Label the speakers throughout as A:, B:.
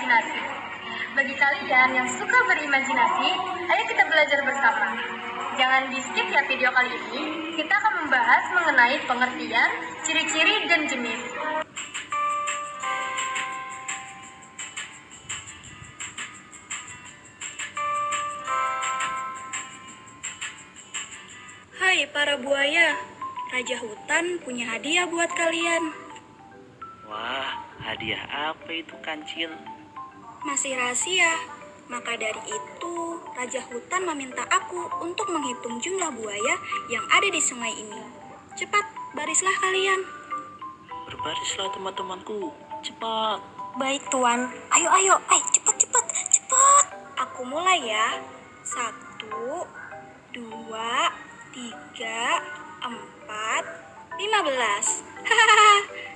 A: imajinasi. Bagi kalian yang suka berimajinasi, ayo kita belajar bersama. Jangan di-skip ya video kali ini, kita akan membahas mengenai pengertian, ciri-ciri, dan jenis.
B: Hai para buaya, Raja Hutan punya hadiah buat kalian.
C: Wah, hadiah apa itu, Kancil?
B: Masih rahasia, maka dari itu Raja Hutan meminta aku untuk menghitung jumlah buaya yang ada di sungai ini. Cepat, barislah kalian.
C: Berbarislah teman-temanku, cepat.
B: Baik Tuan, ayo, cepat. Aku mulai ya. 1, 2, 3, 4, 15. Hahaha,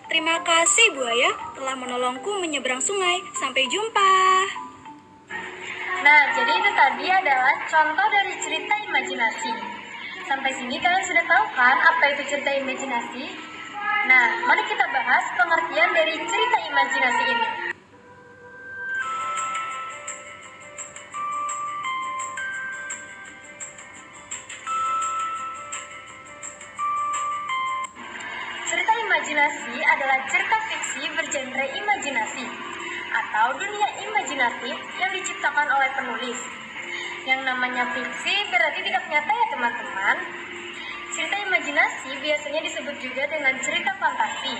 B: terima kasih buaya telah menolongku menyeberang sungai. Sampai jumpa.
A: Nah, jadi itu tadi adalah contoh dari cerita imajinasi. Sampai sini kalian sudah tahu kan apa itu cerita imajinasi? Nah, mari kita bahas pengertian dari cerita imajinasi ini. Cerita imajinasi adalah cerita fiksi bergenre imajinasi atau dunia imajinatif yang diciptakan oleh penulis. Yang namanya fiksi berarti tidak nyata ya teman-teman. Cerita imajinasi biasanya disebut juga dengan cerita fantasi.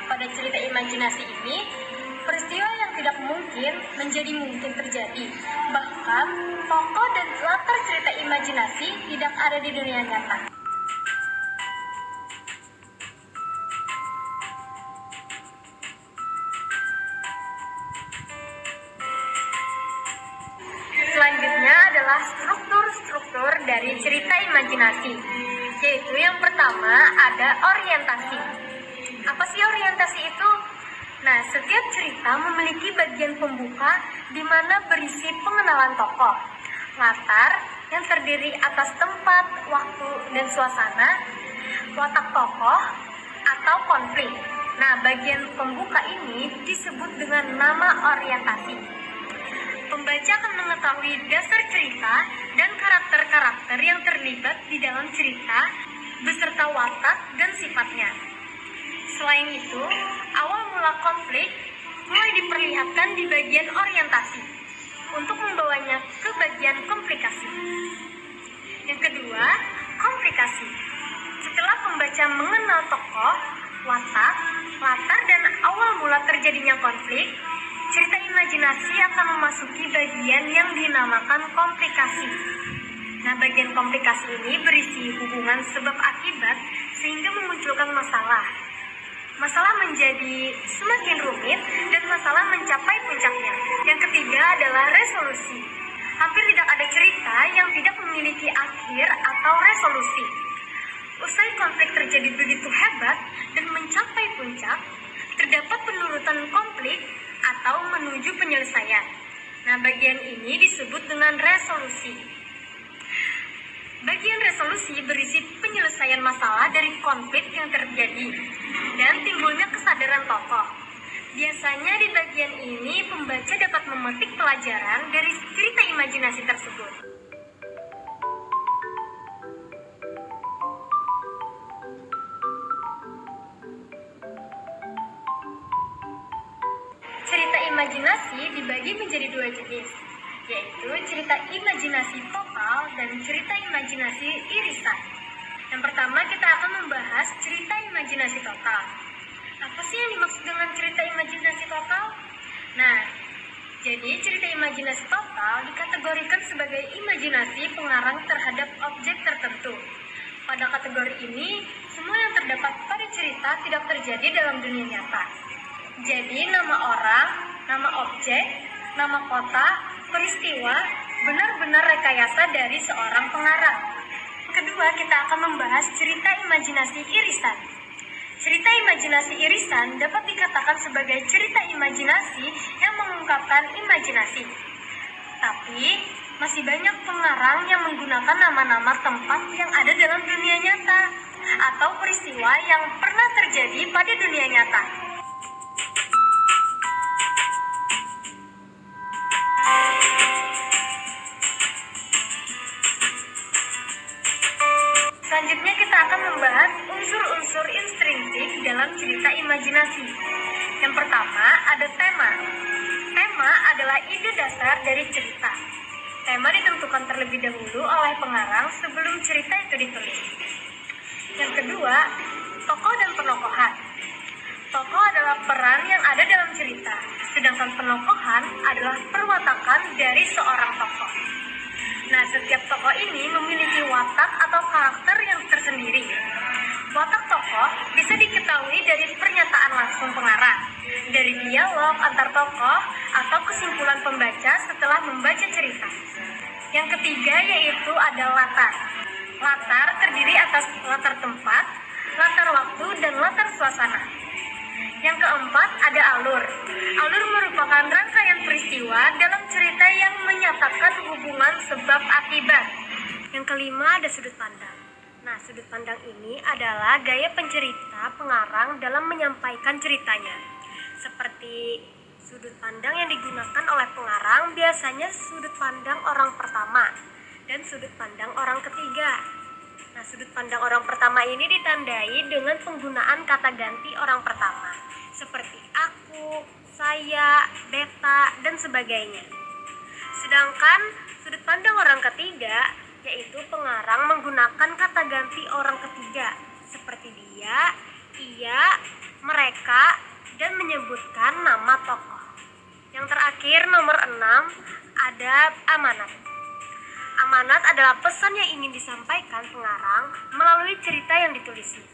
A: Pada cerita imajinasi ini, peristiwa yang tidak mungkin menjadi mungkin terjadi. Bahkan, tokoh dan latar cerita imajinasi tidak ada di dunia nyata. Selanjutnya adalah struktur-struktur dari cerita imajinasi, yaitu yang pertama ada orientasi. Apa sih orientasi itu? Nah, setiap cerita memiliki bagian pembuka di mana berisi pengenalan tokoh, latar yang terdiri atas tempat, waktu, dan suasana, watak tokoh, atau konflik. Nah, bagian pembuka ini disebut dengan nama orientasi. Pembaca akan mengetahui dasar cerita dan karakter-karakter yang terlibat di dalam cerita beserta watak dan sifatnya. Selain itu, awal mula konflik mulai diperlihatkan di bagian orientasi untuk membawanya ke bagian komplikasi. Yang kedua, komplikasi. Setelah pembaca mengenal tokoh, watak, latar, dan awal mula terjadinya konflik, cerita imajinasi akan memasuki bagian yang dinamakan komplikasi. Nah, bagian komplikasi ini berisi hubungan sebab akibat sehingga memunculkan masalah. Masalah menjadi semakin rumit dan masalah mencapai puncaknya. Yang ketiga adalah resolusi. Hampir tidak ada cerita yang tidak memiliki akhir atau resolusi. Usai konflik terjadi begitu hebat dan mencapai puncak, terdapat penurutan konflik atau menuju penyelesaian. Nah, bagian ini disebut dengan resolusi. Bagian resolusi berisi penyelesaian masalah dari konflik yang terjadi dan timbulnya kesadaran tokoh. Biasanya di bagian ini pembaca dapat memetik pelajaran dari cerita imajinasi tersebut. Cerita imajinasi dibagi menjadi dua jenis, yaitu cerita imajinasi total dan cerita imajinasi irisan. Yang pertama kita akan membahas cerita imajinasi total. Apa sih yang dimaksud dengan cerita imajinasi total? Nah, jadi cerita imajinasi total dikategorikan sebagai imajinasi pengarang terhadap objek tertentu. Pada kategori ini, semua yang terdapat pada cerita tidak terjadi dalam dunia nyata. Jadi nama orang, nama objek, nama kota, peristiwa benar-benar rekayasa dari seorang pengarang. Kedua, kita akan membahas cerita imajinasi irisan. Cerita imajinasi irisan dapat dikatakan sebagai cerita imajinasi yang mengungkapkan imajinasi. Tapi, masih banyak pengarang yang menggunakan nama-nama tempat yang ada dalam dunia nyata atau peristiwa yang pernah terjadi pada dunia nyata. dasar dari cerita. Tema ditentukan terlebih dahulu oleh pengarang sebelum cerita itu ditulis. Yang kedua, tokoh dan penokohan. Tokoh adalah peran yang ada dalam cerita, sedangkan penokohan adalah perwatakan dari seorang tokoh. Nah, setiap tokoh ini memiliki watak atau karakter yang tersendiri. Watak tokoh bisa diketahui dari pernyataan langsung pengarang, dari dialog antar tokoh, atau kesimpulan pembaca setelah membaca cerita. Yang ketiga yaitu ada latar. Latar terdiri atas latar tempat, latar waktu, dan latar suasana. Yang keempat ada alur. Alur merupakan rangkaian peristiwa dalam cerita yang menyatakan hubungan sebab akibat. Yang kelima ada sudut pandang. Nah, sudut pandang ini adalah gaya pencerita pengarang dalam menyampaikan ceritanya. Seperti sudut pandang yang digunakan oleh pengarang biasanya sudut pandang orang pertama dan sudut pandang orang ketiga. Nah, sudut pandang orang pertama ini ditandai dengan penggunaan kata ganti orang pertama, seperti aku, saya, beta, dan sebagainya. Sedangkan sudut pandang orang ketiga, yaitu pengarang menggunakan kata ganti orang ketiga, seperti dia, ia, mereka, dan menyebutkan nama tokoh. Yang terakhir nomor 6 ada amanat. Amanat adalah pesan yang ingin disampaikan pengarang melalui cerita yang ditulisnya.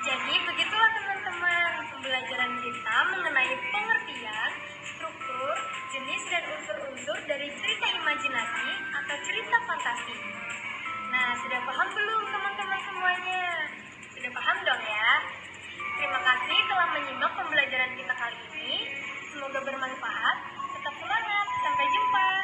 A: Jadi begitulah teman-teman pembelajaran kita mengenai pengertian, struktur, jenis dan unsur-unsur dari cerita imajinasi atau cerita fantasi. Nah, sudah paham belum teman-teman semuanya? Sudah paham dong ya? Terima kasih telah menyimak pembelajaran kita kali ini. Semoga bermanfaat. Tetap semangat. Sampai jumpa.